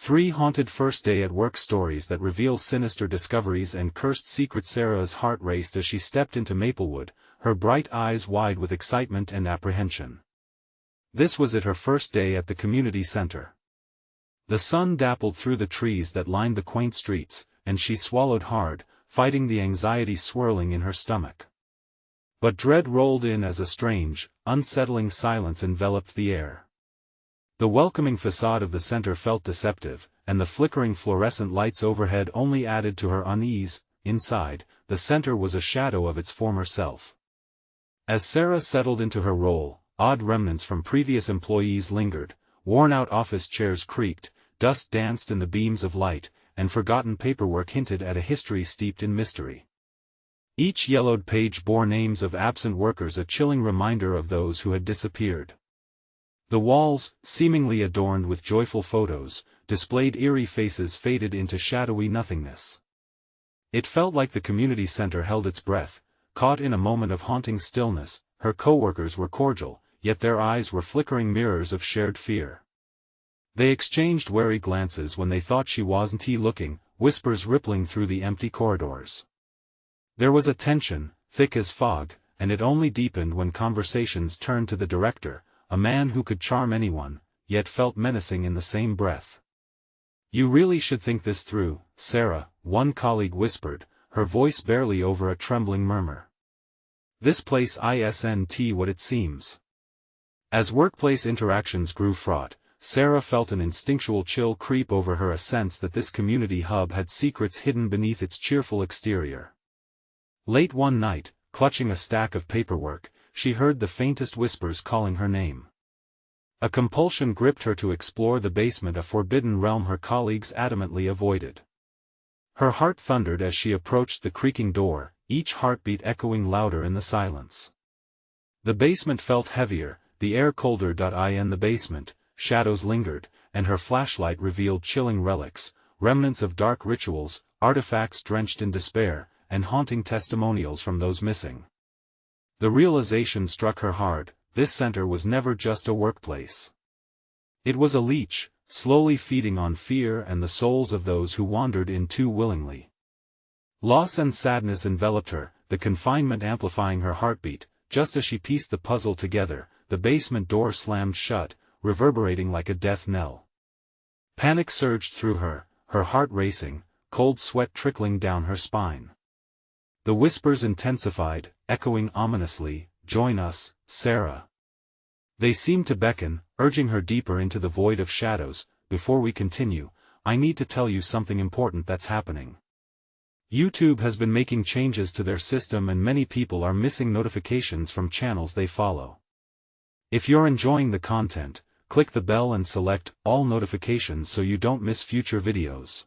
3 haunted first day at work stories that reveal sinister discoveries and cursed secrets. Sarah's heart raced as she stepped into Maplewood, her bright eyes wide with excitement and apprehension. This was it, her first day at the community center. The sun dappled through the trees that lined the quaint streets, and she swallowed hard, fighting the anxiety swirling in her stomach. But dread rolled in as a strange, unsettling silence enveloped the air. The welcoming facade of the center felt deceptive, and the flickering fluorescent lights overhead only added to her unease. Inside, the center was a shadow of its former self. As Sarah settled into her role, odd remnants from previous employees lingered, worn-out office chairs creaked, dust danced in the beams of light, and forgotten paperwork hinted at a history steeped in mystery. Each yellowed page bore names of absent workers, a chilling reminder of those who had disappeared. The walls, seemingly adorned with joyful photos, displayed eerie faces faded into shadowy nothingness. It felt like the community center held its breath, caught in a moment of haunting stillness. Her co-workers were cordial, yet their eyes were flickering mirrors of shared fear. They exchanged wary glances when they thought she wasn't looking, whispers rippling through the empty corridors. There was a tension, thick as fog, and it only deepened when conversations turned to the director, a man who could charm anyone, yet felt menacing in the same breath. "You really should think this through, Sarah," one colleague whispered, her voice barely over a trembling murmur. "This place isn't what it seems." As workplace interactions grew fraught, Sarah felt an instinctual chill creep over her, a sense that this community hub had secrets hidden beneath its cheerful exterior. Late one night, clutching a stack of paperwork, she heard the faintest whispers calling her name. A compulsion gripped her to explore the basement, a forbidden realm her colleagues adamantly avoided. Her heart thundered as she approached the creaking door, each heartbeat echoing louder in the silence. The basement felt heavier, the air colder. In the basement, shadows lingered, and her flashlight revealed chilling relics, remnants of dark rituals, artifacts drenched in despair, and haunting testimonials from those missing. The realization struck her hard: this center was never just a workplace. It was a leech, slowly feeding on fear and the souls of those who wandered in too willingly. Loss and sadness enveloped her, the confinement amplifying her heartbeat. Just as she pieced the puzzle together, the basement door slammed shut, reverberating like a death knell. Panic surged through her, her heart racing, cold sweat trickling down her spine. The whispers intensified, echoing ominously, "Join us, Sarah." They seemed to beckon, urging her deeper into the void of shadows. "Before we continue, I need to tell you something important that's happening. YouTube has been making changes to their system and many people are missing notifications from channels they follow. If you're enjoying the content, click the bell and select all notifications so you don't miss future videos.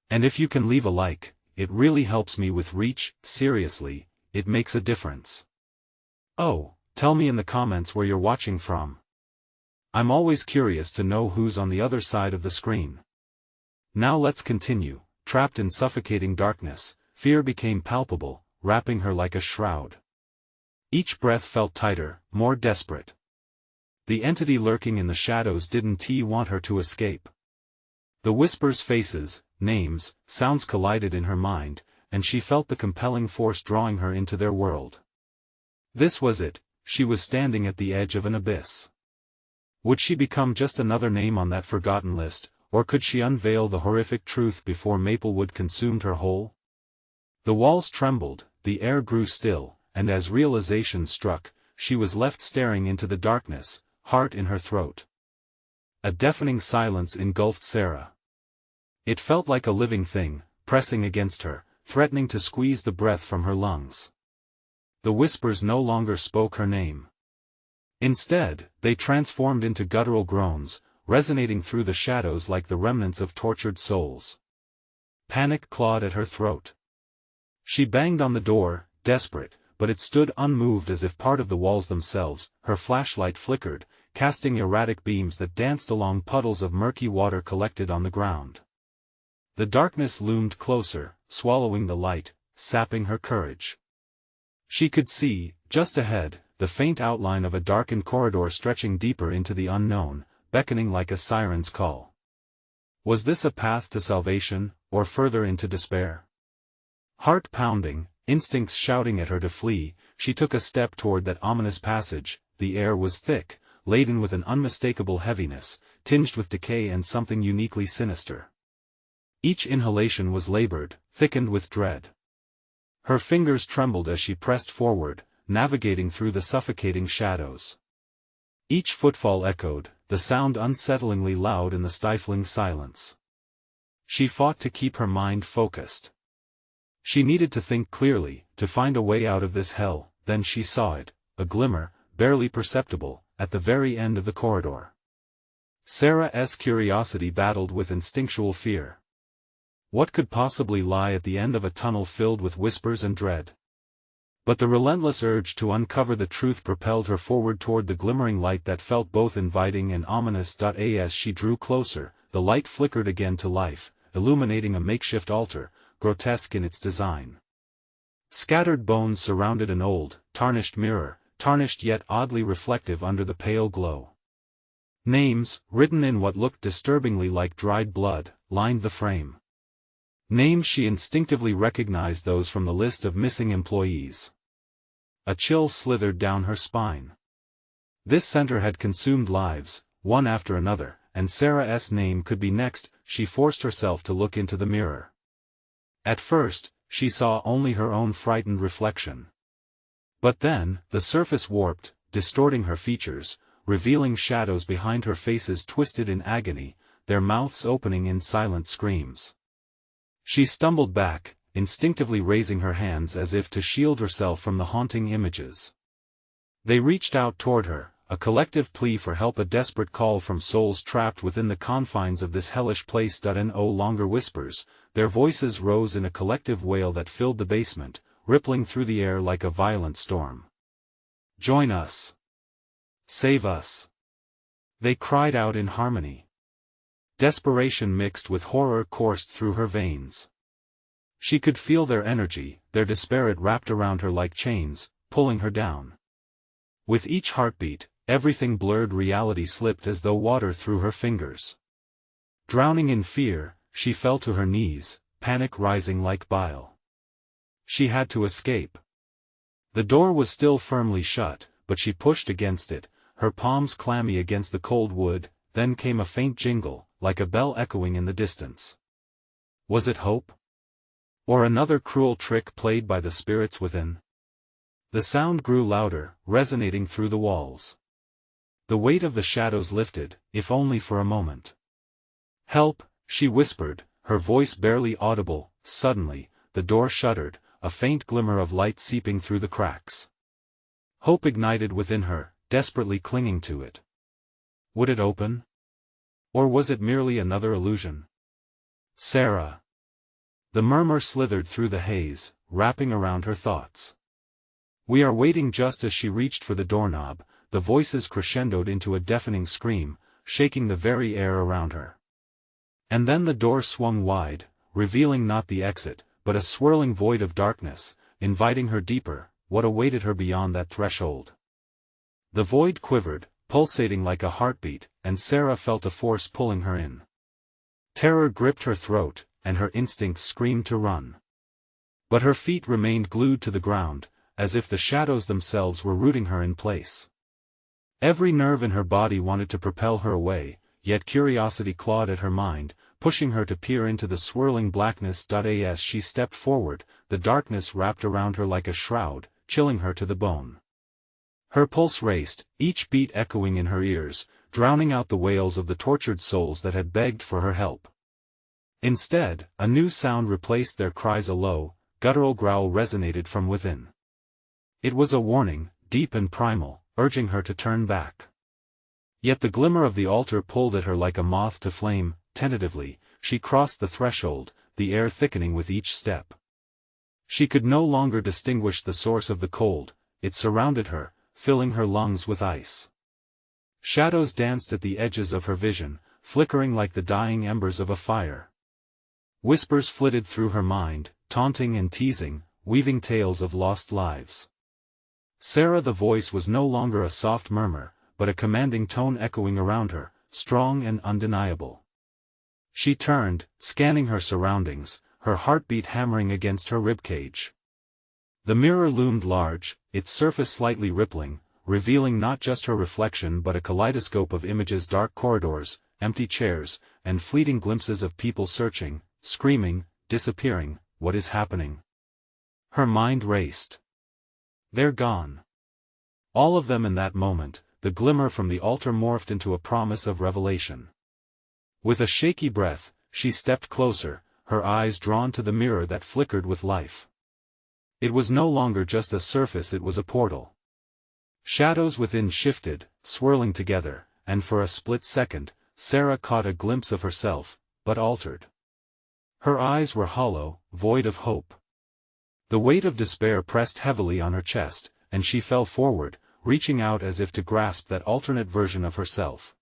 And if you can leave a like, it really helps me with reach. Seriously, it makes a difference. Oh, tell me in the comments where you're watching from. I'm always curious to know who's on the other side of the screen. Now let's continue. Trapped in suffocating darkness, fear became palpable, wrapping her like a shroud. Each breath felt tighter, more desperate. The entity lurking in the shadows didn't want her to escape. The whispers, faces, names, sounds collided in her mind, and she felt the compelling force drawing her into their world. This was it, she was standing at the edge of an abyss. Would she become just another name on that forgotten list, or could she unveil the horrific truth before Maplewood consumed her whole? The walls trembled, the air grew still, and as realization struck, she was left staring into the darkness, heart in her throat. A deafening silence engulfed Sarah. It felt like a living thing, pressing against her, threatening to squeeze the breath from her lungs. The whispers no longer spoke her name. Instead, they transformed into guttural groans, resonating through the shadows like the remnants of tortured souls. Panic clawed at her throat. She banged on the door, desperate, but it stood unmoved as if part of the walls themselves. Her flashlight flickered, casting erratic beams that danced along puddles of murky water collected on the ground. The darkness loomed closer, swallowing the light, sapping her courage. She could see, just ahead, the faint outline of a darkened corridor stretching deeper into the unknown, beckoning like a siren's call. Was this a path to salvation, or further into despair? Heart pounding, instincts shouting at her to flee, she took a step toward that ominous passage. The air was thick, laden with an unmistakable heaviness, tinged with decay and something uniquely sinister. Each inhalation was labored, thickened with dread. Her fingers trembled as she pressed forward, navigating through the suffocating shadows. Each footfall echoed, the sound unsettlingly loud in the stifling silence. She fought to keep her mind focused. She needed to think clearly, to find a way out of this hell. Then she saw it, a glimmer, barely perceptible, at the very end of the corridor. Sarah's curiosity battled with instinctual fear. What could possibly lie at the end of a tunnel filled with whispers and dread? But the relentless urge to uncover the truth propelled her forward toward the glimmering light that felt both inviting and ominous. As she drew closer, the light flickered again to life, illuminating a makeshift altar, grotesque in its design. Scattered bones surrounded an old, tarnished mirror, tarnished yet oddly reflective under the pale glow. Names, written in what looked disturbingly like dried blood, lined the frame. Names she instinctively recognized, those from the list of missing employees. A chill slithered down her spine. This center had consumed lives, one after another, and Sarah's name could be next. She forced herself to look into the mirror. At first, she saw only her own frightened reflection. But then, the surface warped, distorting her features, revealing shadows behind her, faces twisted in agony, their mouths opening in silent screams. She stumbled back, instinctively raising her hands as if to shield herself from the haunting images. They reached out toward her, a collective plea for help, a desperate call from souls trapped within the confines of this hellish place. No longer whispers, their voices rose in a collective wail that filled the basement, rippling through the air like a violent storm. Join us. Save us. They cried out in harmony. Desperation mixed with horror coursed through her veins. She could feel their energy, their despair. It wrapped around her like chains, pulling her down. With each heartbeat, everything blurred, reality slipped as though water through her fingers. Drowning in fear, she fell to her knees, panic rising like bile. She had to escape. The door was still firmly shut, but she pushed against it, her palms clammy against the cold wood. Then came a faint jingle, like a bell echoing in the distance. Was it hope? Or another cruel trick played by the spirits within? The sound grew louder, resonating through the walls. The weight of the shadows lifted, if only for a moment. Help, she whispered, her voice barely audible. Suddenly, the door shuddered, a faint glimmer of light seeping through the cracks. Hope ignited within her, desperately clinging to it. Would it open? Or was it merely another illusion? Sarah. The murmur slithered through the haze, wrapping around her thoughts. We are waiting. Just as she reached for the doorknob, the voices crescendoed into a deafening scream, shaking the very air around her. And then the door swung wide, revealing not the exit, but a swirling void of darkness, inviting her deeper. What awaited her beyond that threshold? The void quivered, pulsating like a heartbeat, and Sarah felt a force pulling her in. Terror gripped her throat, and her instincts screamed to run. But her feet remained glued to the ground, as if the shadows themselves were rooting her in place. Every nerve in her body wanted to propel her away, yet curiosity clawed at her mind, pushing her to peer into the swirling blackness. As she stepped forward, the darkness wrapped around her like a shroud, chilling her to the bone. Her pulse raced, each beat echoing in her ears, drowning out the wails of the tortured souls that had begged for her help. Instead, a new sound replaced their cries. A low, guttural growl resonated from within. It was a warning, deep and primal, urging her to turn back. Yet the glimmer of the altar pulled at her like a moth to flame. Tentatively, she crossed the threshold, the air thickening with each step. She could no longer distinguish the source of the cold. It surrounded her, filling her lungs with ice. Shadows danced at the edges of her vision, flickering like the dying embers of a fire. Whispers flitted through her mind, taunting and teasing, weaving tales of lost lives. Sarah, the voice was no longer a soft murmur, but a commanding tone echoing around her, strong and undeniable. She turned, scanning her surroundings, her heartbeat hammering against her ribcage. The mirror loomed large, its surface slightly rippling, revealing not just her reflection but a kaleidoscope of images: dark corridors, empty chairs, and fleeting glimpses of people searching, screaming, disappearing. What is happening? Her mind raced. They're gone. All of them in that moment. The glimmer from the altar morphed into a promise of revelation. With a shaky breath, she stepped closer, her eyes drawn to the mirror that flickered with life. It was no longer just a surface, it was a portal. Shadows within shifted, swirling together, and for a split second, Sarah caught a glimpse of herself, but altered. Her eyes were hollow, void of hope. The weight of despair pressed heavily on her chest, and she fell forward, reaching out as if to grasp that alternate version of herself.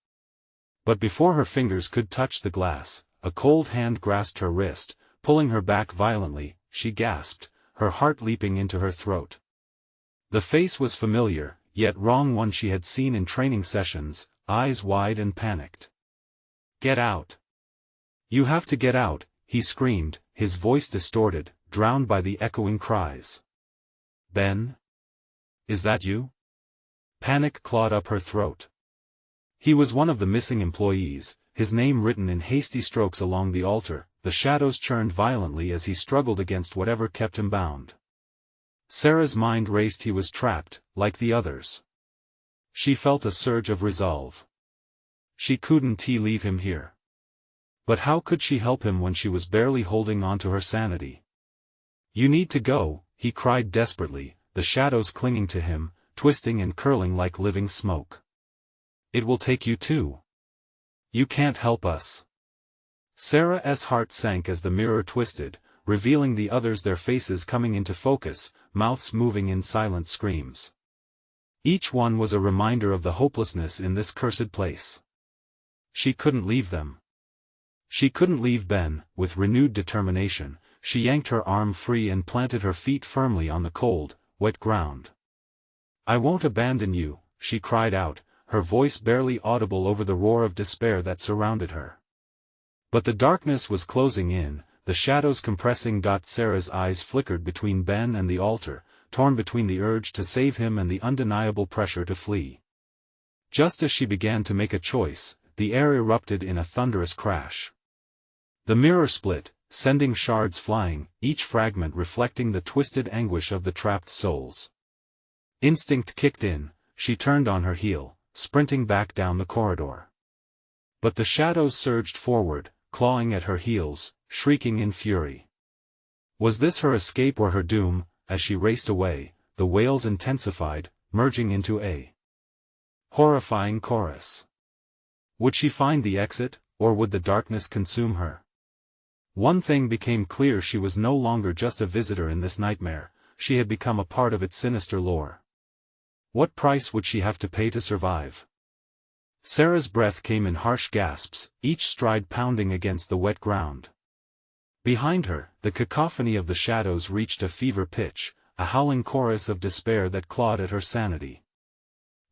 But before her fingers could touch the glass, a cold hand grasped her wrist, pulling her back violently. She gasped, her heart leaping into her throat. The face was familiar, yet wrong, one she had seen in training sessions, eyes wide and panicked. "Get out! You have to get out," he screamed, his voice distorted, drowned by the echoing cries. "Ben? Is that you?" Panic clawed up her throat. He was one of the missing employees, his name written in hasty strokes along the altar. The shadows churned violently as he struggled against whatever kept him bound. Sarah's mind raced. He was trapped, like the others. She felt a surge of resolve. She couldn't leave him here. But how could she help him when she was barely holding on to her sanity? "You need to go," he cried desperately, the shadows clinging to him, twisting and curling like living smoke. "It will take you too. You can't help us." Sarah's heart sank as the mirror twisted, revealing the others, their faces coming into focus, mouths moving in silent screams. Each one was a reminder of the hopelessness in this cursed place. She couldn't leave them. She couldn't leave Ben. With renewed determination, she yanked her arm free and planted her feet firmly on the cold, wet ground. "I won't abandon you," she cried out, her voice barely audible over the roar of despair that surrounded her. But the darkness was closing in, the shadows compressing. Sarah's eyes flickered between Ben and the altar, torn between the urge to save him and the undeniable pressure to flee. Just as she began to make a choice, the air erupted in a thunderous crash. The mirror split, sending shards flying, each fragment reflecting the twisted anguish of the trapped souls. Instinct kicked in, she turned on her heel, sprinting back down the corridor. But the shadows surged forward, clawing at her heels, shrieking in fury. Was this her escape or her doom? As she raced away, the wails intensified, merging into a horrifying chorus. Would she find the exit, or would the darkness consume her? One thing became clear: she was no longer just a visitor in this nightmare, she had become a part of its sinister lore. What price would she have to pay to survive? Sarah's breath came in harsh gasps, each stride pounding against the wet ground. Behind her, the cacophony of the shadows reached a fever pitch, a howling chorus of despair that clawed at her sanity.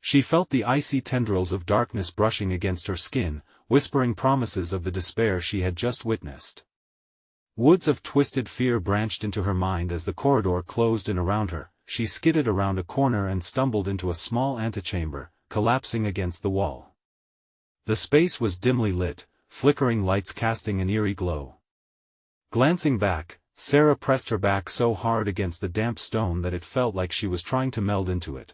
She felt the icy tendrils of darkness brushing against her skin, whispering promises of the despair she had just witnessed. Woods of twisted fear branched into her mind as the corridor closed in around her. She skidded around a corner and stumbled into a small antechamber, collapsing against the wall. The space was dimly lit, flickering lights casting an eerie glow. Glancing back, Sarah pressed her back so hard against the damp stone that it felt like she was trying to meld into it.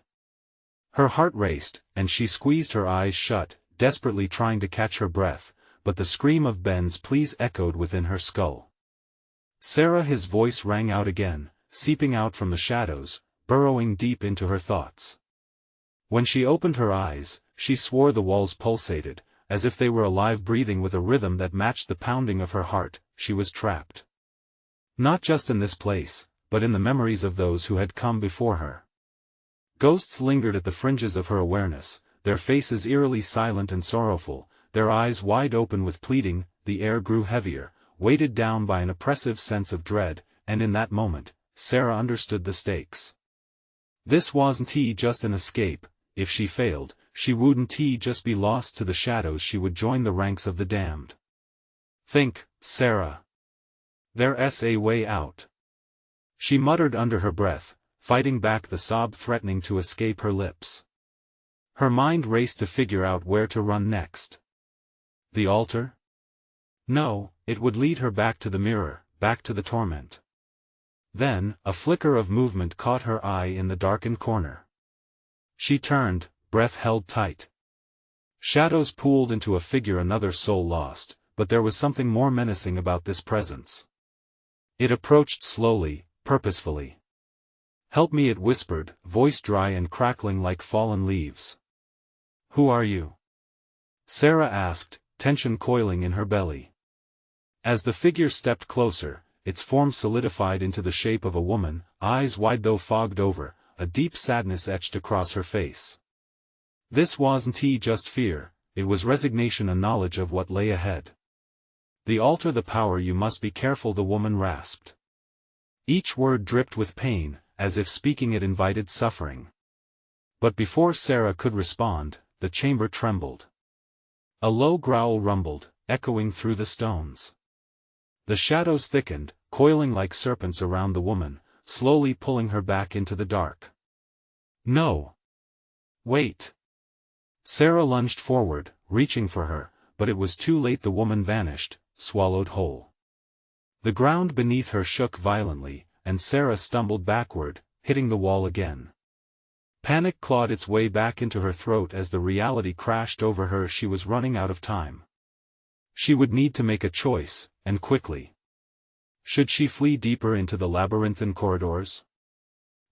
Her heart raced, and she squeezed her eyes shut, desperately trying to catch her breath, but the scream of Ben's pleas echoed within her skull. "Sarah!" His voice rang out again, seeping out from the shadows, burrowing deep into her thoughts. When she opened her eyes, she swore the walls pulsated, as if they were alive, breathing with a rhythm that matched the pounding of her heart. She was trapped. Not just in this place, but in the memories of those who had come before her. Ghosts lingered at the fringes of her awareness, their faces eerily silent and sorrowful, their eyes wide open with pleading. The air grew heavier, weighted down by an oppressive sense of dread, and in that moment, Sarah understood the stakes. This wasn't just an escape. If she failed, she wouldn't just be lost to the shadows, she would join the ranks of the damned. Think, Sarah. There's a way out. She muttered under her breath, fighting back the sob threatening to escape her lips. Her mind raced to figure out where to run next. The altar? No, it would lead her back to the mirror, back to the torment. Then, a flicker of movement caught her eye in the darkened corner. She turned, breath held tight. Shadows pooled into a figure, another soul lost, but there was something more menacing about this presence. It approached slowly, purposefully. "Help me," it whispered, voice dry and crackling like fallen leaves. "Who are you?" Sarah asked, tension coiling in her belly. As the figure stepped closer, its form solidified into the shape of a woman, eyes wide though fogged over, a deep sadness etched across her face. This wasn't just fear, it was resignation, a knowledge of what lay ahead. "The altar, the power, you must be careful," the woman rasped. Each word dripped with pain, as if speaking it invited suffering. But before Sarah could respond, the chamber trembled. A low growl rumbled, echoing through the stones. The shadows thickened, coiling like serpents around the woman, slowly pulling her back into the dark. "No! Wait!" Sarah lunged forward, reaching for her, but it was too late. The woman vanished, swallowed whole. The ground beneath her shook violently, and Sarah stumbled backward, hitting the wall again. Panic clawed its way back into her throat as the reality crashed over her. She was running out of time. She would need to make a choice, and quickly. Should she flee deeper into the labyrinthine corridors?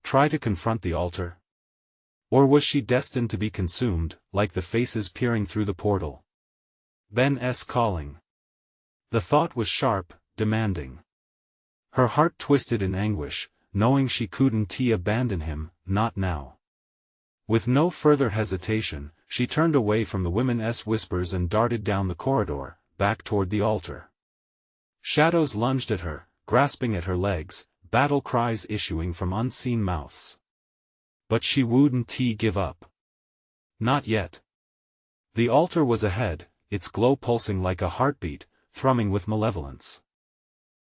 Try to confront the altar? Or was she destined to be consumed, like the faces peering through the portal? Ben's calling. The thought was sharp, demanding. Her heart twisted in anguish, knowing she couldn't abandon him, not now. With no further hesitation, she turned away from the women's whispers and darted down the corridor, back toward the altar. Shadows lunged at her, grasping at her legs, battle cries issuing from unseen mouths. But she wouldn't give up. Not yet. The altar was ahead, its glow pulsing like a heartbeat, thrumming with malevolence.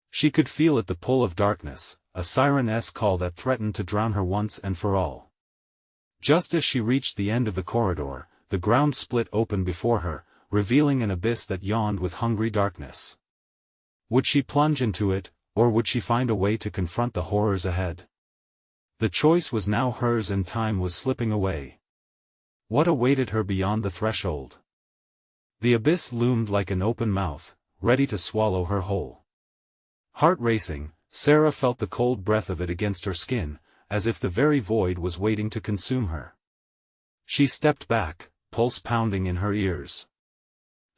She could feel it, the pull of darkness, a siren's call that threatened to drown her once and for all. Just as she reached the end of the corridor, the ground split open before her, revealing an abyss that yawned with hungry darkness. Would she plunge into it, or would she find a way to confront the horrors ahead? The choice was now hers, and time was slipping away. What awaited her beyond the threshold? The abyss loomed like an open mouth, ready to swallow her whole. Heart racing, Sarah felt the cold breath of it against her skin, as if the very void was waiting to consume her. She stepped back, pulse pounding in her ears.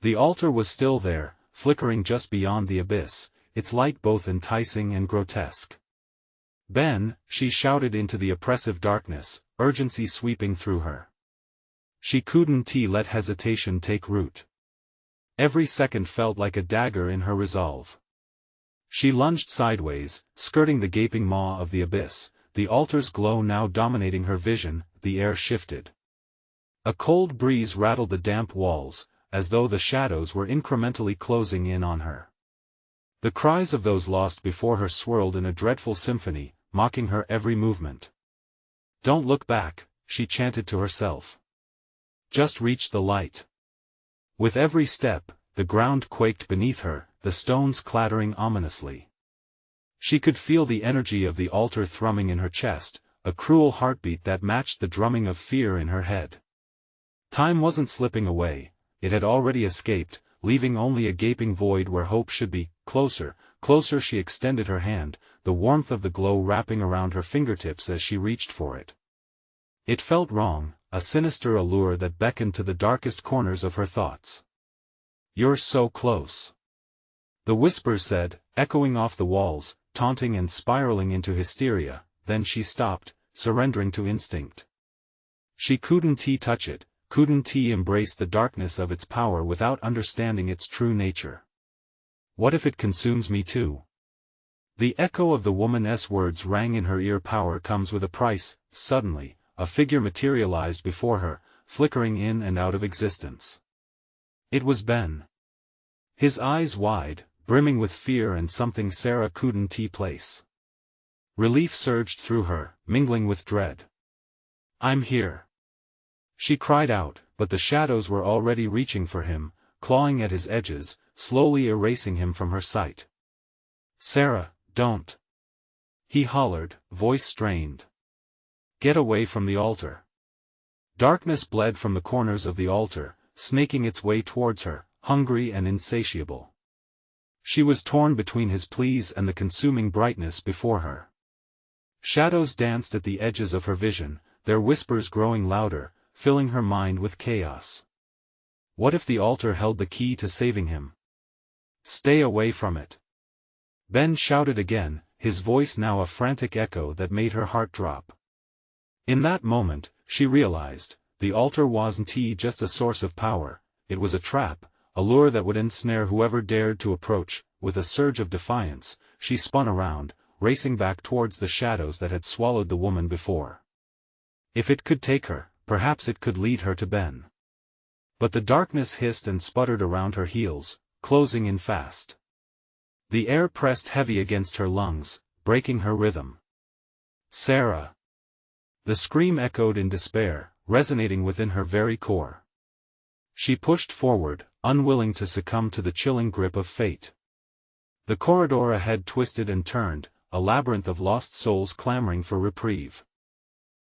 The altar was still there, flickering just beyond the abyss, its light both enticing and grotesque. "Ben," she shouted into the oppressive darkness, urgency sweeping through her. She couldn't let hesitation take root. Every second felt like a dagger in her resolve. She lunged sideways, skirting the gaping maw of the abyss, the altar's glow now dominating her vision. The air shifted. A cold breeze rattled the damp walls, as though the shadows were incrementally closing in on her. The cries of those lost before her swirled in a dreadful symphony, mocking her every movement. "Don't look back," she chanted to herself. "Just reach the light." With every step, the ground quaked beneath her, the stones clattering ominously. She could feel the energy of the altar thrumming in her chest, a cruel heartbeat that matched the drumming of fear in her head. Time wasn't slipping away, it had already escaped, leaving only a gaping void where hope should be. Closer, closer she extended her hand, the warmth of the glow wrapping around her fingertips as she reached for it. It felt wrong, a sinister allure that beckoned to the darkest corners of her thoughts. "You're so close," the whisper said, echoing off the walls, taunting and spiraling into hysteria. Then she stopped, surrendering to instinct. She couldn't touch it, couldn't embrace the darkness of its power without understanding its true nature. "What if it consumes me too?" The echo of the woman's words rang in her ear. Power comes with a price. Suddenly, a figure materialized before her, flickering in and out of existence. It was Ben. His eyes wide, brimming with fear and something Sarah couldn't place. Relief surged through her, mingling with dread. "I'm here!" she cried out, but the shadows were already reaching for him, clawing at his edges, slowly erasing him from her sight. "Sarah, don't!" he hollered, voice strained. "Get away from the altar." Darkness bled from the corners of the altar, snaking its way towards her, hungry and insatiable. She was torn between his pleas and the consuming brightness before her. Shadows danced at the edges of her vision, their whispers growing louder, filling her mind with chaos. What if the altar held the key to saving him? "Stay away from it!" Ben shouted again, his voice now a frantic echo that made her heart drop. In that moment, she realized, the altar wasn't just a source of power, it was a trap, a lure that would ensnare whoever dared to approach. With a surge of defiance, she spun around, racing back towards the shadows that had swallowed the woman before. If it could take her, perhaps it could lead her to Ben. But the darkness hissed and sputtered around her heels, closing in fast. The air pressed heavy against her lungs, breaking her rhythm. "Sarah!" The scream echoed in despair, resonating within her very core. She pushed forward, unwilling to succumb to the chilling grip of fate. The corridor ahead twisted and turned, a labyrinth of lost souls clamoring for reprieve.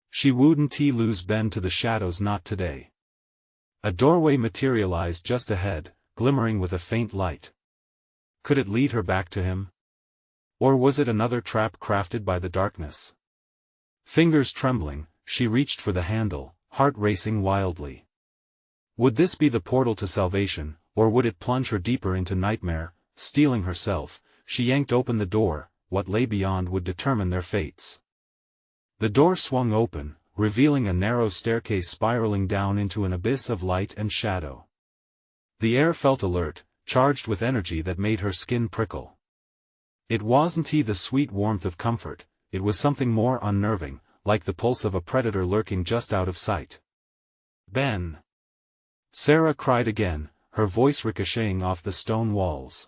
She wouldn't lose Ben to the shadows, not today. A doorway materialized just ahead, glimmering with a faint light. Could it lead her back to him? Or was it another trap crafted by the darkness? Fingers trembling, she reached for the handle, heart racing wildly. Would this be the portal to salvation, or would it plunge her deeper into nightmare? Steeling herself, she yanked open the door. What lay beyond would determine their fates. The door swung open, revealing a narrow staircase spiraling down into an abyss of light and shadow. The air felt alert, charged with energy that made her skin prickle. It wasn't the sweet warmth of comfort, it was something more unnerving, like the pulse of a predator lurking just out of sight. "Ben!" Sarah cried again, her voice ricocheting off the stone walls.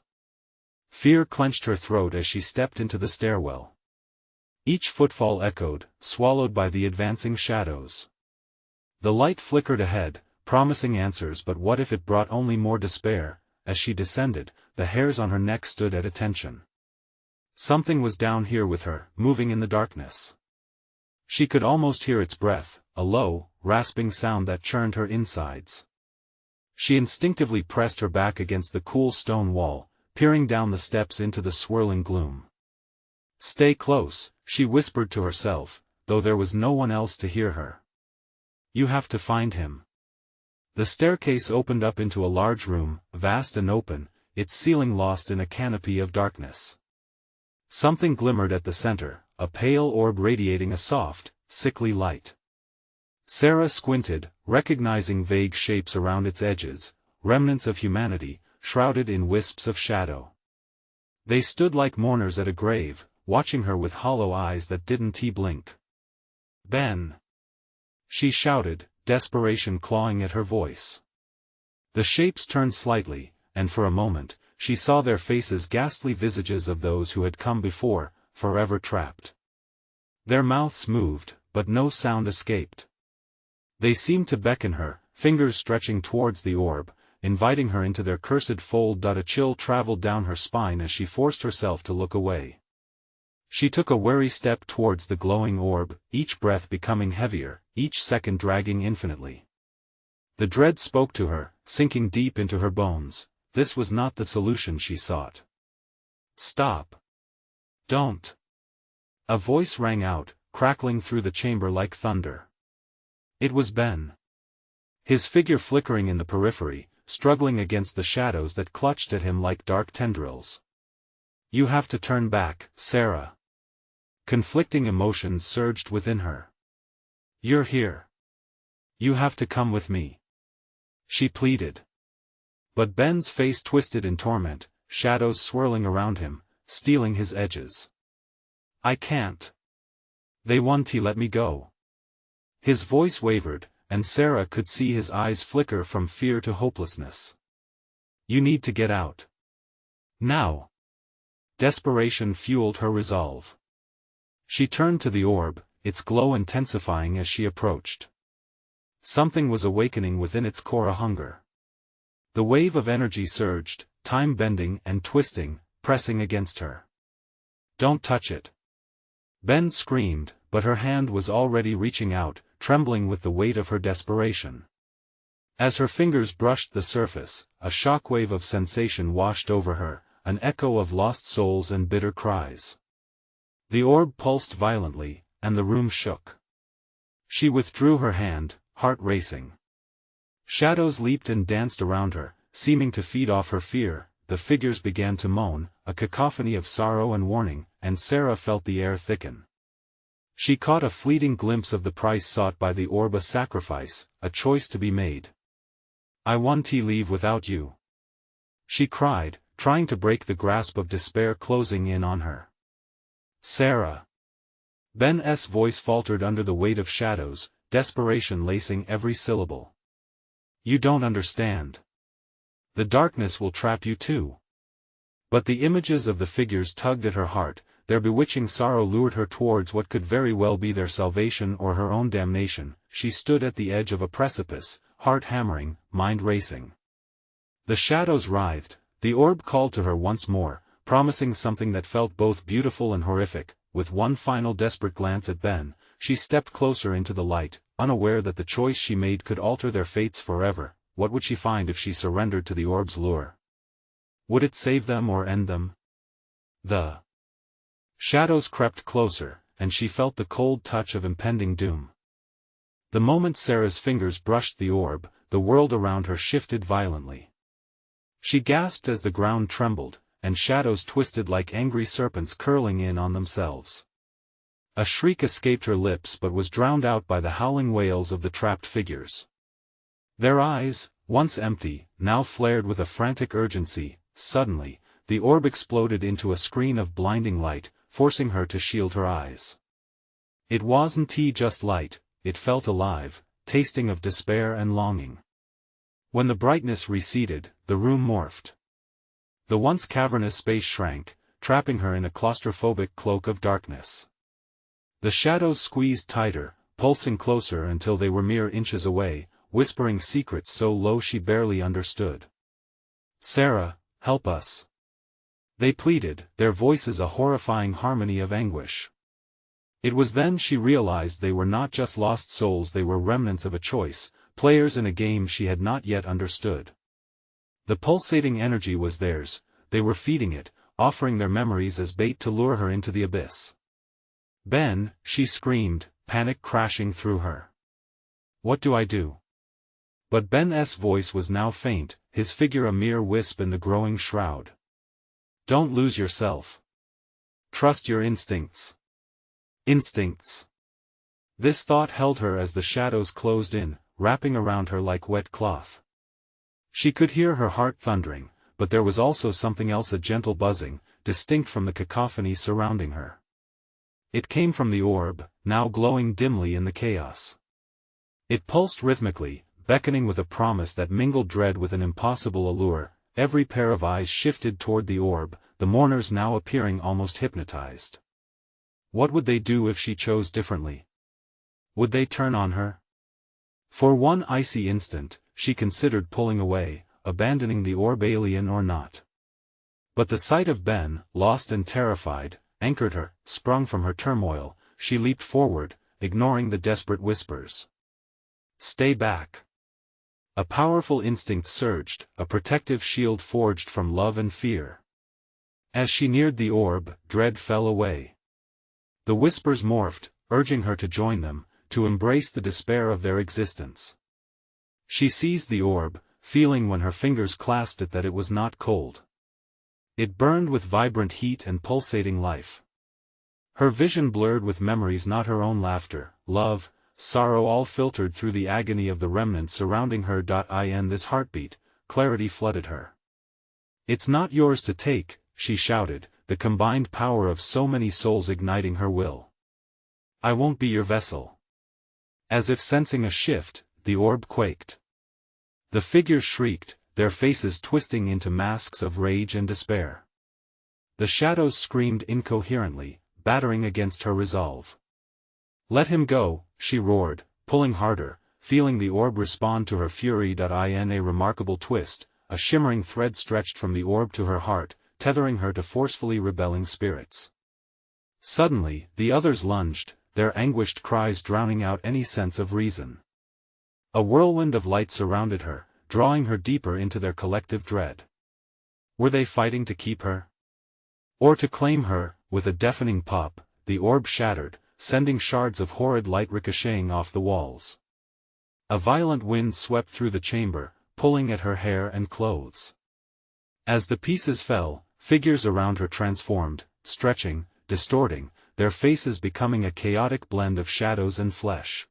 Fear clenched her throat as she stepped into the stairwell. Each footfall echoed, swallowed by the advancing shadows. The light flickered ahead, promising answers, but what if it brought only more despair? As she descended, the hairs on her neck stood at attention. Something was down here with her, moving in the darkness. She could almost hear its breath, a low, rasping sound that churned her insides. She instinctively pressed her back against the cool stone wall, peering down the steps into the swirling gloom. "Stay close," she whispered to herself, though there was no one else to hear her. "You have to find him." The staircase opened up into a large room, vast and open, its ceiling lost in a canopy of darkness. Something glimmered at the center, a pale orb radiating a soft, sickly light. Sarah squinted, recognizing vague shapes around its edges, remnants of humanity, shrouded in wisps of shadow. They stood like mourners at a grave, watching her with hollow eyes that didn't blink. "Ben!" she shouted, desperation clawing at her voice. The shapes turned slightly, and for a moment, she saw their faces, ghastly visages of those who had come before, forever trapped. Their mouths moved, but no sound escaped. They seemed to beckon her, fingers stretching towards the orb, inviting her into their cursed fold. A chill traveled down her spine as she forced herself to look away. She took a wary step towards the glowing orb, each breath becoming heavier, each second dragging infinitely. The dread spoke to her, sinking deep into her bones. This was not the solution she sought. "Stop! Don't!" A voice rang out, crackling through the chamber like thunder. It was Ben. His figure flickering in the periphery, struggling against the shadows that clutched at him like dark tendrils. "You have to turn back, Sarah." Conflicting emotions surged within her. "You're here. You have to come with me," she pleaded. But Ben's face twisted in torment, shadows swirling around him, stealing his edges. "I can't. They won't let me go." His voice wavered, and Sarah could see his eyes flicker from fear to hopelessness. "You need to get out. Now. Desperation fueled her resolve. She turned to the orb, its glow intensifying as she approached. Something was awakening within its core, a hunger. The wave of energy surged, time bending and twisting, pressing against her. "Don't touch it!" Ben screamed, but her hand was already reaching out, trembling with the weight of her desperation. As her fingers brushed the surface, a shockwave of sensation washed over her, an echo of lost souls and bitter cries. The orb pulsed violently, and the room shook. She withdrew her hand, heart racing. Shadows leaped and danced around her, seeming to feed off her fear. The figures began to moan, a cacophony of sorrow and warning, and Sarah felt the air thicken. She caught a fleeting glimpse of the price sought by the orb, a sacrifice, a choice to be made. "I won't leave without you," she cried, trying to break the grasp of despair closing in on her. "Sarah." Ben's voice faltered under the weight of shadows, desperation lacing every syllable. "You don't understand. The darkness will trap you too." But the images of the figures tugged at her heart, their bewitching sorrow lured her towards what could very well be their salvation or her own damnation. She stood at the edge of a precipice, heart hammering, mind racing. The shadows writhed, the orb called to her once more, promising something that felt both beautiful and horrific. With one final desperate glance at Ben, she stepped closer into the light, unaware that the choice she made could alter their fates forever. What would she find if she surrendered to the orb's lure? Would it save them or end them? The shadows crept closer, and she felt the cold touch of impending doom. The moment Sarah's fingers brushed the orb, the world around her shifted violently. She gasped as the ground trembled, and shadows twisted like angry serpents curling in on themselves. A shriek escaped her lips but was drowned out by the howling wails of the trapped figures. Their eyes, once empty, now flared with a frantic urgency. Suddenly, the orb exploded into a screen of blinding light, forcing her to shield her eyes. It wasn't just light, it felt alive, tasting of despair and longing. When the brightness receded, the room morphed. The once cavernous space shrank, trapping her in a claustrophobic cloak of darkness. The shadows squeezed tighter, pulsing closer until they were mere inches away, whispering secrets so low she barely understood. "Sarah, help us!" they pleaded, their voices a horrifying harmony of anguish. It was then she realized they were not just lost souls, they were remnants of a choice, players in a game she had not yet understood. The pulsating energy was theirs, they were feeding it, offering their memories as bait to lure her into the abyss. "Ben," she screamed, panic crashing through her. "What do I do?" But Ben's voice was now faint, his figure a mere wisp in the growing shroud. "Don't lose yourself. Trust your instincts." Instincts. This thought held her as the shadows closed in, wrapping around her like wet cloth. She could hear her heart thundering, but there was also something else, a gentle buzzing, distinct from the cacophony surrounding her. It came from the orb, now glowing dimly in the chaos. It pulsed rhythmically, beckoning with a promise that mingled dread with an impossible allure. Every pair of eyes shifted toward the orb, the mourners now appearing almost hypnotized. What would they do if she chose differently? Would they turn on her? For one icy instant, she considered pulling away, abandoning the orb, alien or not. But the sight of Ben, lost and terrified, anchored her. Sprung from her turmoil, she leaped forward, ignoring the desperate whispers. "Stay back." A powerful instinct surged, a protective shield forged from love and fear. As she neared the orb, dread fell away. The whispers morphed, urging her to join them, to embrace the despair of their existence. She seized the orb, feeling when her fingers clasped it that it was not cold. It burned with vibrant heat and pulsating life. Her vision blurred with memories, not her own, laughter, love, sorrow, all filtered through the agony of the remnants surrounding her. In this heartbeat, clarity flooded her. "It's not yours to take," she shouted, the combined power of so many souls igniting her will. "I won't be your vessel." As if sensing a shift, the orb quaked. The figures shrieked, their faces twisting into masks of rage and despair. The shadows screamed incoherently, battering against her resolve. "Let him go," she roared, pulling harder, feeling the orb respond to her fury. In a remarkable twist, a shimmering thread stretched from the orb to her heart, tethering her to forcefully rebelling spirits. Suddenly, the others lunged, their anguished cries drowning out any sense of reason. A whirlwind of light surrounded her, drawing her deeper into their collective dread. Were they fighting to keep her? Or to claim her? With a deafening pop, the orb shattered, sending shards of horrid light ricocheting off the walls. A violent wind swept through the chamber, pulling at her hair and clothes. As the pieces fell, figures around her transformed, stretching, distorting, their faces becoming a chaotic blend of shadows and flesh.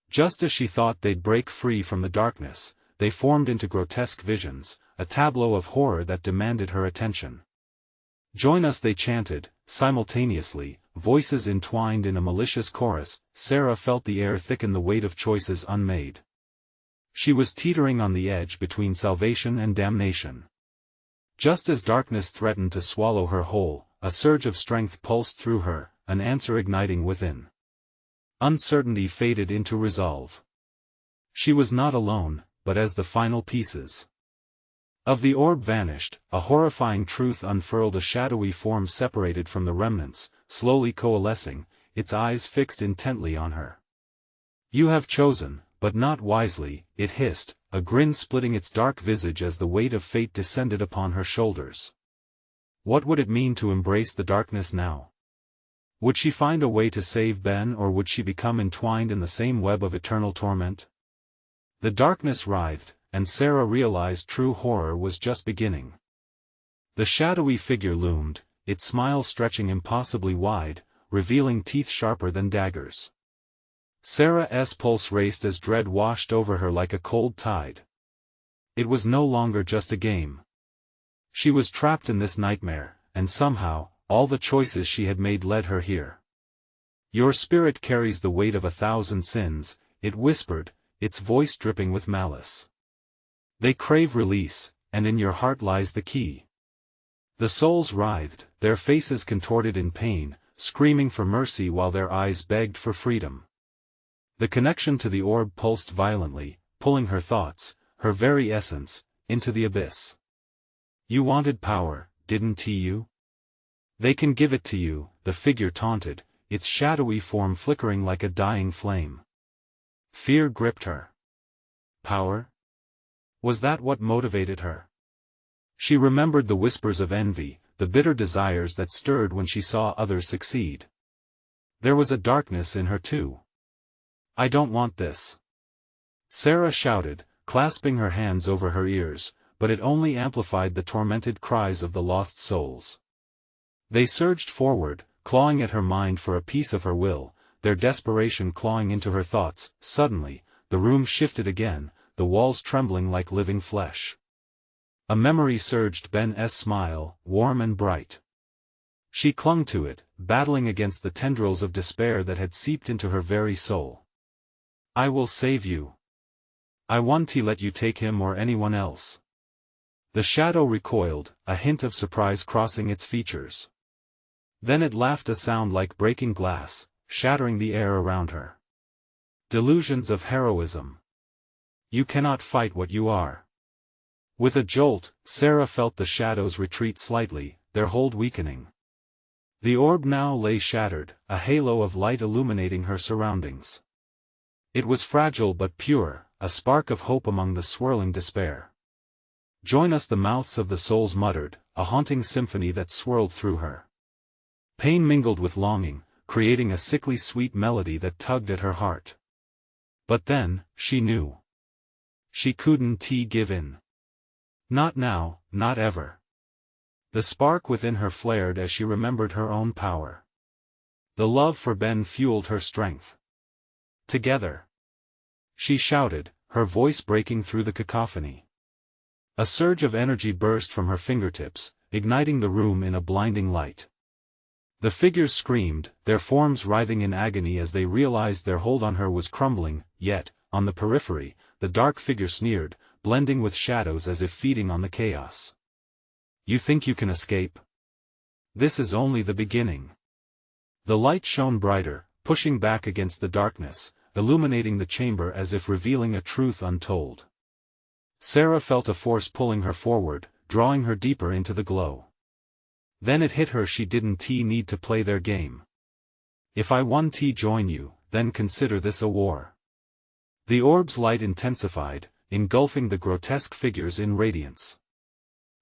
Just as she thought they'd break free from the darkness, they formed into grotesque visions, a tableau of horror that demanded her attention. "Join us," they chanted, simultaneously, voices entwined in a malicious chorus. Sarah felt the air thicken the weight of choices unmade. She was teetering on the edge between salvation and damnation. Just as darkness threatened to swallow her whole, a surge of strength pulsed through her, an answer igniting within. Uncertainty faded into resolve. She was not alone, but as the final pieces of the orb vanished, a horrifying truth unfurled. A shadowy form separated from the remnants, slowly coalescing, its eyes fixed intently on her. "You have chosen, but not wisely," it hissed, a grin splitting its dark visage as the weight of fate descended upon her shoulders. What would it mean to embrace the darkness now? Would she find a way to save Ben, or would she become entwined in the same web of eternal torment? The darkness writhed, and Sarah realized true horror was just beginning. The shadowy figure loomed, its smile stretching impossibly wide, revealing teeth sharper than daggers. Sarah's pulse raced as dread washed over her like a cold tide. It was no longer just a game. She was trapped in this nightmare, and somehow, all the choices she had made led her here. "Your spirit carries the weight of 1,000 sins," it whispered, its voice dripping with malice. "They crave release, and in your heart lies the key." The souls writhed, their faces contorted in pain, screaming for mercy while their eyes begged for freedom. The connection to the orb pulsed violently, pulling her thoughts, her very essence, into the abyss. "You wanted power, didn't you? They can give it to you," the figure taunted, its shadowy form flickering like a dying flame. Fear gripped her. Power? Was that what motivated her? She remembered the whispers of envy, the bitter desires that stirred when she saw others succeed. There was a darkness in her too. "I don't want this," Sarah shouted, clasping her hands over her ears, but it only amplified the tormented cries of the lost souls. They surged forward, clawing at her mind for a piece of her will, their desperation clawing into her thoughts. Suddenly, the room shifted again, the walls trembling like living flesh. A memory surged, Ben's smile, warm and bright. She clung to it, battling against the tendrils of despair that had seeped into her very soul. "I will save you. I won't let you take him or anyone else." The shadow recoiled, a hint of surprise crossing its features. Then it laughed, a sound like breaking glass, shattering the air around her. "Delusions of heroism. You cannot fight what you are." With a jolt, Sarah felt the shadows retreat slightly, their hold weakening. The orb now lay shattered, a halo of light illuminating her surroundings. It was fragile but pure, a spark of hope among the swirling despair. "Join us," the mouths of the souls muttered, a haunting symphony that swirled through her. Pain mingled with longing, creating a sickly sweet melody that tugged at her heart. But then, she knew. She couldn't give in. Not now, not ever. The spark within her flared as she remembered her own power. The love for Ben fueled her strength. "Together!" she shouted, her voice breaking through the cacophony. A surge of energy burst from her fingertips, igniting the room in a blinding light. The figures screamed, their forms writhing in agony as they realized their hold on her was crumbling, yet, on the periphery, the dark figure sneered, blending with shadows as if feeding on the chaos. "You think you can escape? This is only the beginning. The light shone brighter, pushing back against the darkness, illuminating the chamber as if revealing a truth untold. Sarah felt a force pulling her forward, drawing her deeper into the glow. Then it hit her, she didn't need to play their game. If I want to join you, then consider this a war. The orb's light intensified, engulfing the grotesque figures in radiance.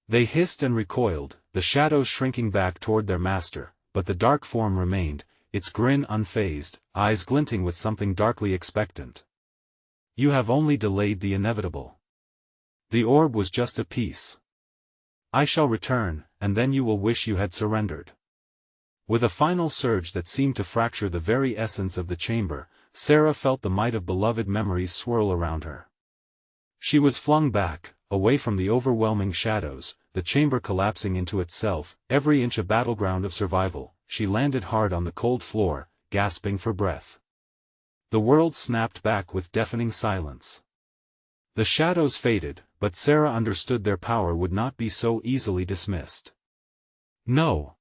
They hissed and recoiled, the shadows shrinking back toward their master, but the dark form remained, its grin unfazed, eyes glinting with something darkly expectant. You have only delayed the inevitable. The orb was just a piece. I shall return, and then you will wish you had surrendered. With a final surge that seemed to fracture the very essence of the chamber, Sarah felt the might of beloved memories swirl around her. She was flung back, away from the overwhelming shadows, the chamber collapsing into itself, every inch a battleground of survival. She landed hard on the cold floor, gasping for breath. The world snapped back with deafening silence. The shadows faded, but Sarah understood their power would not be so easily dismissed. No.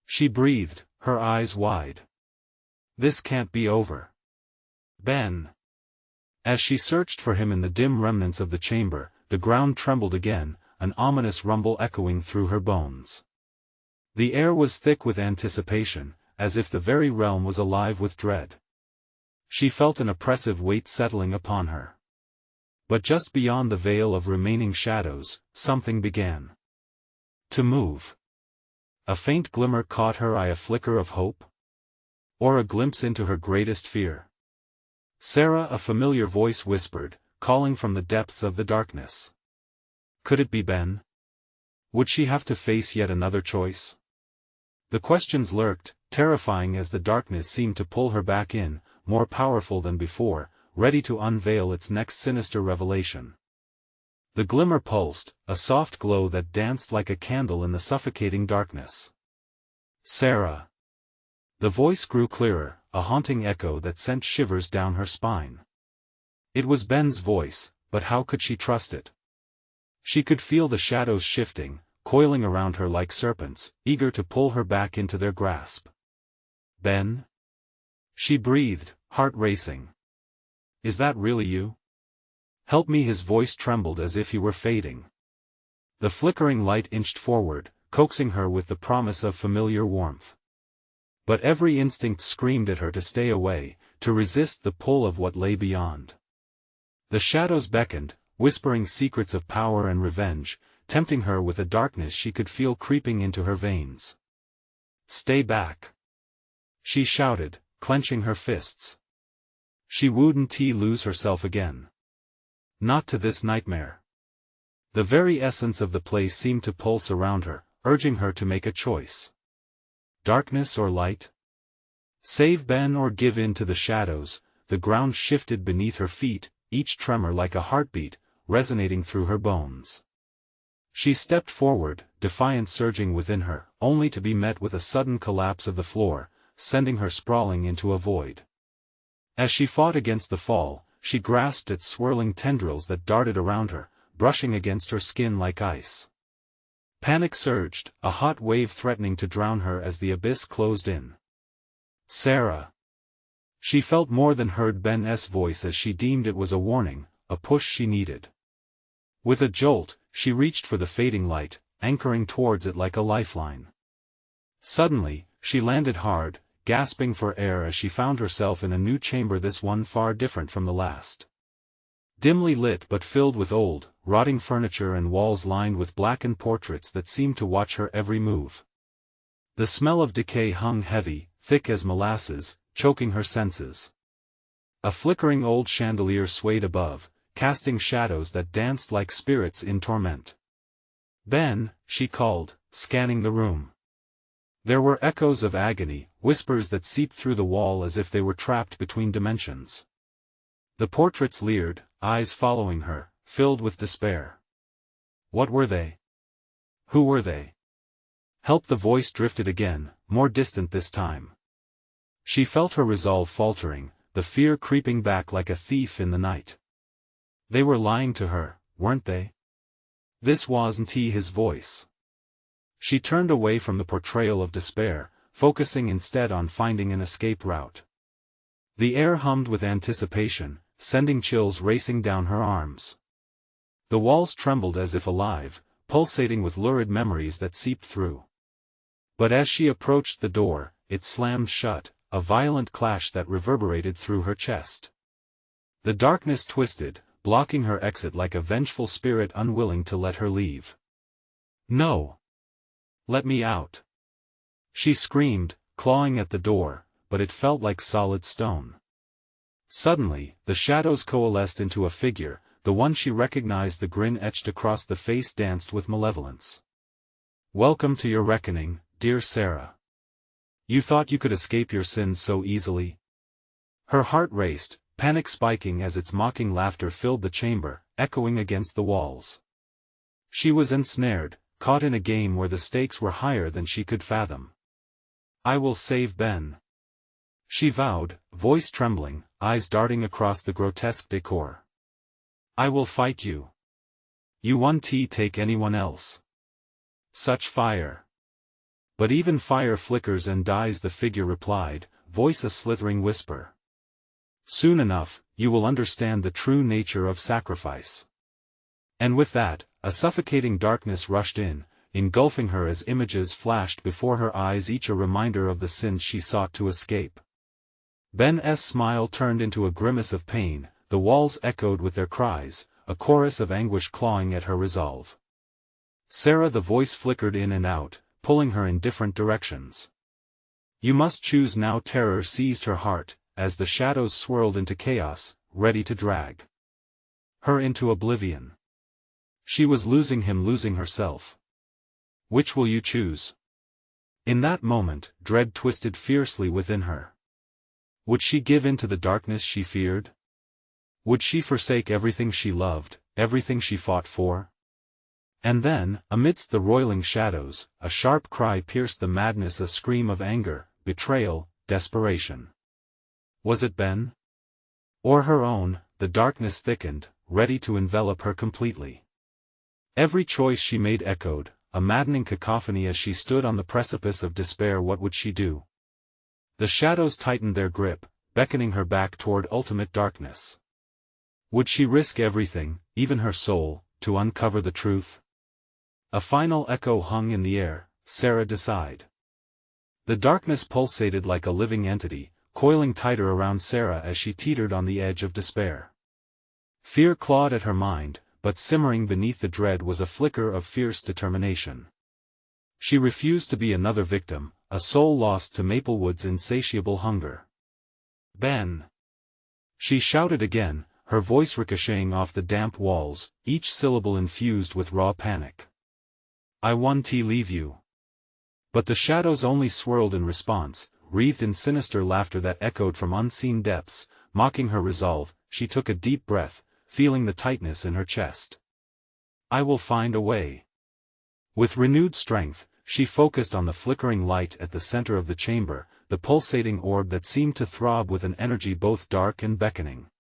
She breathed, her eyes wide. This can't be over. Ben. As she searched for him in the dim remnants of the chamber, the ground trembled again, an ominous rumble echoing through her bones. The air was thick with anticipation, as if the very realm was alive with dread. She felt an oppressive weight settling upon her. But just beyond the veil of remaining shadows, something began to move. A faint glimmer caught her eye, a flicker of hope? Or a glimpse into her greatest fear? Sarah, a familiar voice whispered, calling from the depths of the darkness. Could it be Ben? Would she have to face yet another choice? The questions lurked, terrifying as the darkness seemed to pull her back in, more powerful than before, ready to unveil its next sinister revelation. The glimmer pulsed, a soft glow that danced like a candle in the suffocating darkness. Sarah. The voice grew clearer, a haunting echo that sent shivers down her spine. It was Ben's voice, but how could she trust it? She could feel the shadows shifting, coiling around her like serpents, eager to pull her back into their grasp. Ben? She breathed, heart racing. Is that really you? Help me. His voice trembled as if he were fading. The flickering light inched forward, coaxing her with the promise of familiar warmth. But every instinct screamed at her to stay away, to resist the pull of what lay beyond. The shadows beckoned, whispering secrets of power and revenge, tempting her with a darkness she could feel creeping into her veins. Stay back! She shouted, clenching her fists. She wouldn't lose herself again. Not to this nightmare. The very essence of the place seemed to pulse around her, urging her to make a choice. Darkness or light? Save Ben or give in to the shadows. The ground shifted beneath her feet, each tremor like a heartbeat, resonating through her bones. She stepped forward, defiance surging within her, only to be met with a sudden collapse of the floor, sending her sprawling into a void. As she fought against the fall, she grasped at swirling tendrils that darted around her, brushing against her skin like ice. Panic surged, a hot wave threatening to drown her as the abyss closed in. Sarah. She felt more than heard Ben's voice as she deemed it was a warning, a push she needed. With a jolt, she reached for the fading light, anchoring towards it like a lifeline. Suddenly, she landed hard, gasping for air as she found herself in a new chamber, this one far different from the last. Dimly lit but filled with old, rotting furniture and walls lined with blackened portraits that seemed to watch her every move. The smell of decay hung heavy, thick as molasses, choking her senses. A flickering old chandelier swayed above, casting shadows that danced like spirits in torment. Ben, she called, scanning the room. There were echoes of agony, whispers that seeped through the wall as if they were trapped between dimensions. The portraits leered, eyes following her, filled with despair. What were they? Who were they? Help! The voice drifted again, more distant this time. She felt her resolve faltering, the fear creeping back like a thief in the night. They were lying to her, weren't they? This wasn't his voice. She turned away from the portrayal of despair, focusing instead on finding an escape route. The air hummed with anticipation, sending chills racing down her arms. The walls trembled as if alive, pulsating with lurid memories that seeped through. But as she approached the door, it slammed shut, a violent clash that reverberated through her chest. The darkness twisted, blocking her exit like a vengeful spirit unwilling to let her leave. "No! Let me out!" She screamed, clawing at the door, but it felt like solid stone. Suddenly, the shadows coalesced into a figure, the one she recognized. The grin etched across the face danced with malevolence. "Welcome to your reckoning, dear Sarah. You thought you could escape your sins so easily?" Her heart raced, panic spiking as its mocking laughter filled the chamber, echoing against the walls. She was ensnared, caught in a game where the stakes were higher than she could fathom. "I will save Ben," she vowed, voice trembling, eyes darting across the grotesque decor. "I will fight you. You won't take anyone else." Such fire. "But even fire flickers and dies," the figure replied, voice a slithering whisper. "Soon enough, you will understand the true nature of sacrifice." And with that, a suffocating darkness rushed in, engulfing her as images flashed before her eyes, each a reminder of the sins she sought to escape. Ben's smile turned into a grimace of pain, the walls echoed with their cries, a chorus of anguish clawing at her resolve. "Sarah," the voice flickered in and out, pulling her in different directions. "You must choose now." Terror seized her heart, as the shadows swirled into chaos, ready to drag her into oblivion. She was losing him, losing herself. Which will you choose? In that moment, dread twisted fiercely within her. Would she give in to the darkness she feared? Would she forsake everything she loved, everything she fought for? And then, amidst the roiling shadows, a sharp cry pierced the madness, a scream of anger, betrayal, desperation. Was it Ben? Or her own? The darkness thickened, ready to envelop her completely. Every choice she made echoed, a maddening cacophony as she stood on the precipice of despair. What would she do? The shadows tightened their grip, beckoning her back toward ultimate darkness. Would she risk everything, even her soul, to uncover the truth? A final echo hung in the air. Sarah, decide. The darkness pulsated like a living entity, coiling tighter around Sarah as she teetered on the edge of despair. Fear clawed at her mind, but simmering beneath the dread was a flicker of fierce determination. She refused to be another victim, a soul lost to Maplewood's insatiable hunger. "Ben!" She shouted again, her voice ricocheting off the damp walls, each syllable infused with raw panic. "I won't leave you." But the shadows only swirled in response, wreathed in sinister laughter that echoed from unseen depths, mocking her resolve. She took a deep breath, feeling the tightness in her chest. "I will find a way." With renewed strength, she focused on the flickering light at the center of the chamber, the pulsating orb that seemed to throb with an energy both dark and beckoning.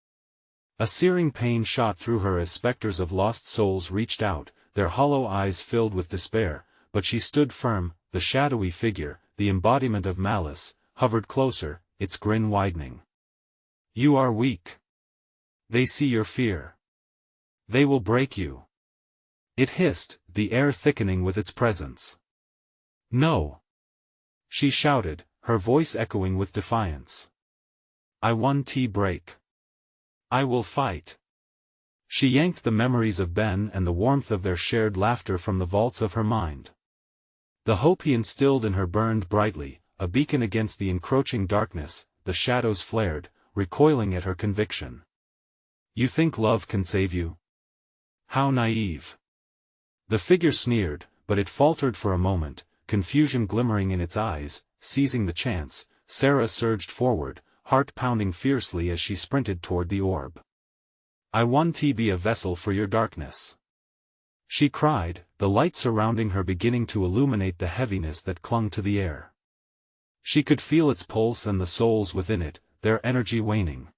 A searing pain shot through her as specters of lost souls reached out, their hollow eyes filled with despair, but she stood firm. The shadowy figure, the embodiment of malice, hovered closer, its grin widening. "You are weak. They see your fear. They will break you." It hissed, the air thickening with its presence. "No!" she shouted, her voice echoing with defiance. "I won't break. I will fight." She yanked the memories of Ben and the warmth of their shared laughter from the vaults of her mind. The hope he instilled in her burned brightly, a beacon against the encroaching darkness. The shadows flared, recoiling at her conviction. "You think love can save you? How naive." The figure sneered, but it faltered for a moment, confusion glimmering in its eyes. Seizing the chance, Sarah surged forward, heart pounding fiercely as she sprinted toward the orb. "I won't be a vessel for your darkness," she cried, the light surrounding her beginning to illuminate the heaviness that clung to the air. She could feel its pulse and the souls within it, their energy waning.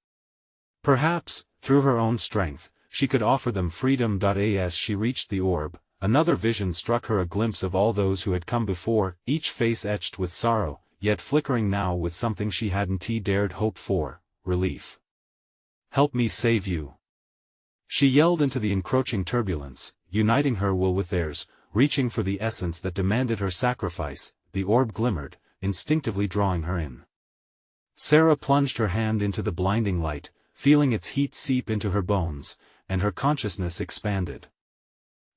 Perhaps, through her own strength, she could offer them freedom. As she reached the orb, another vision struck her, a glimpse of all those who had come before, each face etched with sorrow, yet flickering now with something she hadn't dared hope for, relief. "Help me save you!" She yelled into the encroaching turbulence, uniting her will with theirs, reaching for the essence that demanded her sacrifice. The orb glimmered, instinctively drawing her in. Sarah plunged her hand into the blinding light, feeling its heat seep into her bones, and her consciousness expanded.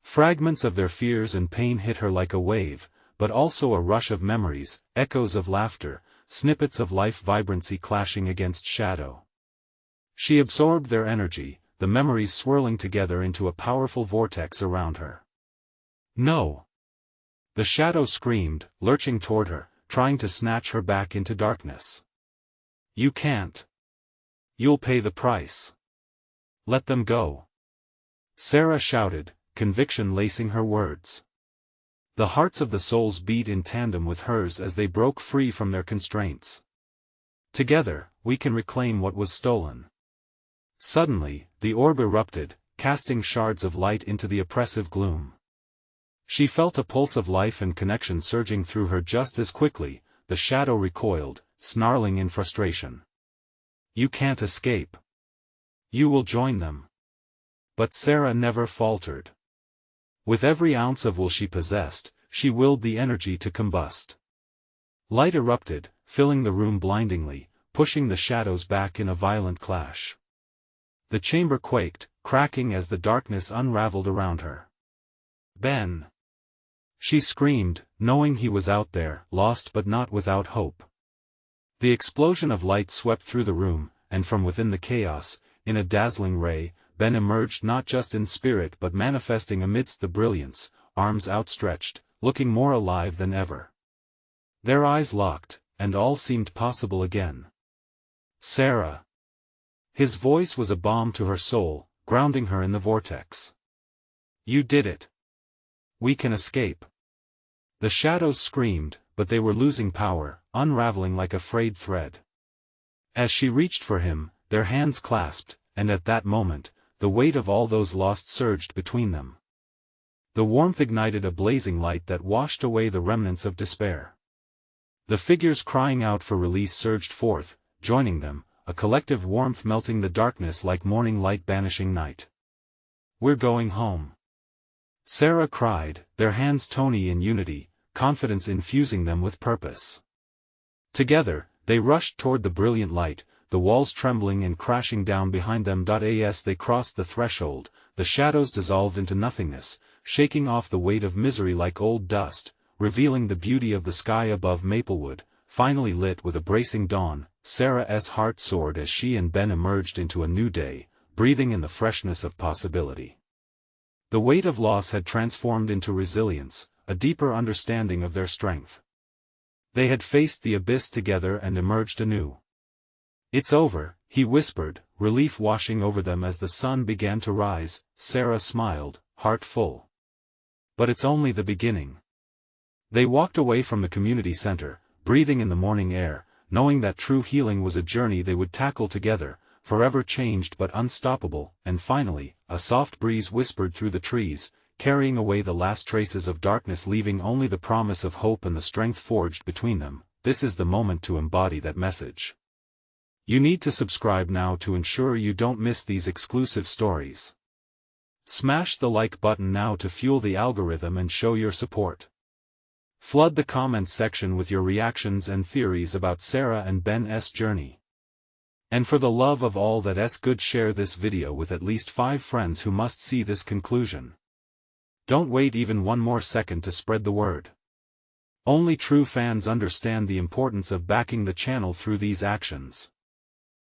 Fragments of their fears and pain hit her like a wave, but also a rush of memories, echoes of laughter, snippets of life vibrancy clashing against shadow. She absorbed their energy, the memories swirling together into a powerful vortex around her. "No!" The shadow screamed, lurching toward her, trying to snatch her back into darkness. "You can't. You'll pay the price. Let them go!" Sarah shouted, conviction lacing her words. The hearts of the souls beat in tandem with hers as they broke free from their constraints. "Together, we can reclaim what was stolen." Suddenly, the orb erupted, casting shards of light into the oppressive gloom. She felt a pulse of life and connection surging through her just as quickly. The shadow recoiled, snarling in frustration. "You can't escape. You will join them." But Sarah never faltered. With every ounce of will she possessed, she willed the energy to combust. Light erupted, filling the room blindingly, pushing the shadows back in a violent clash. The chamber quaked, cracking as the darkness unraveled around her. "Ben!" She screamed, knowing he was out there, lost but not without hope. The explosion of light swept through the room, and from within the chaos, in a dazzling ray, Ben emerged, not just in spirit but manifesting amidst the brilliance, arms outstretched, looking more alive than ever. Their eyes locked, and all seemed possible again. "Sarah!" His voice was a balm to her soul, grounding her in the vortex. "You did it. We can escape." The shadows screamed, but they were losing power, unraveling like a frayed thread. As she reached for him, their hands clasped, and at that moment, the weight of all those lost surged between them. The warmth ignited a blazing light that washed away the remnants of despair. The figures crying out for release surged forth, joining them, a collective warmth melting the darkness like morning light banishing night. "We're going home," Sarah cried, their hands tony in unity, confidence infusing them with purpose. Together, they rushed toward the brilliant light, the walls trembling and crashing down behind them. As they crossed the threshold, the shadows dissolved into nothingness, shaking off the weight of misery like old dust, revealing the beauty of the sky above Maplewood, finally lit with a bracing dawn. Sarah's heart soared as she and Ben emerged into a new day, breathing in the freshness of possibility. The weight of loss had transformed into resilience, a deeper understanding of their strength. They had faced the abyss together and emerged anew. "It's over," he whispered, relief washing over them as the sun began to rise. Sarah smiled, heart full. "But it's only the beginning." They walked away from the community center, breathing in the morning air, knowing that true healing was a journey they would tackle together, forever changed but unstoppable. And finally, a soft breeze whispered through the trees, carrying away the last traces of darkness, leaving only the promise of hope and the strength forged between them. This is the moment to embody that message. You need to subscribe now to ensure you don't miss these exclusive stories. Smash the like button now to fuel the algorithm and show your support. Flood the comments section with your reactions and theories about Sarah and Ben's journey. And for the love of all that's good, share this video with at least 5 friends who must see this conclusion. Don't wait even one more second to spread the word. Only true fans understand the importance of backing the channel through these actions.